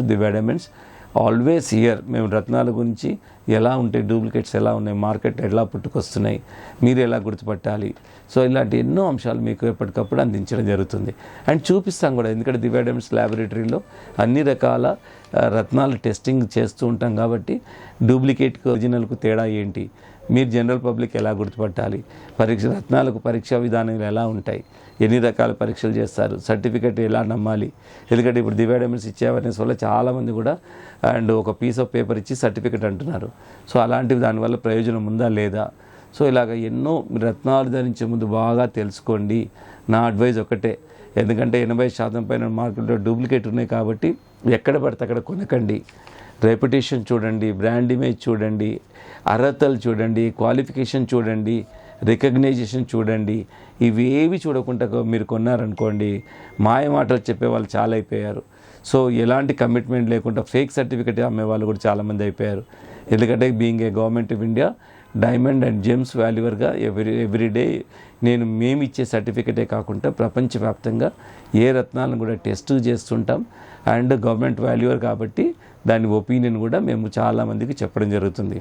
Divya diamonds always here. మేము రత్నాల గురించి ఎలా ఉంటాయి, డూప్లికేట్స్ ఎలా ఉన్నాయి, మార్కెట్ ఎలా పుట్టుకొస్తున్నాయి, మీరు ఎలా గుర్తుపట్టాలి, సో ఇలాంటి ఎన్నో అంశాలు మీకు ఎప్పటికప్పుడు అందించడం జరుగుతుంది. అండ్ చూపిస్తాం కూడా, ఎందుకంటే దివ్య డైమండ్స్ ల్యాబొరేటరీలో అన్ని రకాల రత్నాలు టెస్టింగ్ చేస్తూ ఉంటాం కాబట్టి డూప్లికేట్కి ఒరిజినల్కు తేడా ఏంటి, మీరు జనరల్ పబ్లిక్ ఎలా గుర్తుపట్టాలి, రత్నాలకు పరీక్షా విధానాలు ఎలా ఉంటాయి, ఎన్ని రకాల పరీక్షలు చేస్తారు, సర్టిఫికెట్ ఎలా నమ్మాలి. ఎందుకంటే ఇప్పుడు దివ్య డైమండ్స్ ఇచ్చే అవేర్నెస్ వల్ల చాలామంది కూడా అండ్ ఒక పీస్ ఆఫ్ పేపర్ ఇచ్చి సర్టిఫికెట్ అంటున్నారు. సో అలాంటివి దానివల్ల ప్రయోజనం ఉందా లేదా. సో ఇలాగ ఎన్నో రత్నాలు ధరించే ముందు బాగా తెలుసుకోండి. నా అడ్వైజ్ ఒకటే, ఎందుకంటే 80% పైన మార్కెట్లో డూప్లికేట్ ఉన్నాయి కాబట్టి ఎక్కడ పడితే అక్కడ కొనకండి. రెప్యుటేషన్ చూడండి, బ్రాండ్ ఇమేజ్ చూడండి, అర్హతలు చూడండి, క్వాలిఫికేషన్ చూడండి, రికగ్నైజేషన్ చూడండి. ఇవేవి చూడకుండా మీరు కొన్నారనుకోండి, మాయ మాటలు చెప్పే వాళ్ళు చాలా అయిపోయారు. సో ఎలాంటి కమిట్మెంట్ లేకుండా ఫేక్ సర్టిఫికేట్ అమ్మే వాళ్ళు కూడా చాలామంది అయిపోయారు. ఎందుకంటే being a government of India diamond and gems వాల్యూవర్గా ఎవ్రీడే మేము ఇచ్చే సర్టిఫికేటే కాకుండా ప్రపంచవ్యాప్తంగా ఏ రత్నాలను కూడా టెస్ట్ చేస్తుంటాం. అండ్ గవర్నమెంట్ వాల్యూవర్ కాబట్టి దాని ఒపీనియన్ కూడా మేము చాలామందికి చెప్పడం జరుగుతుంది.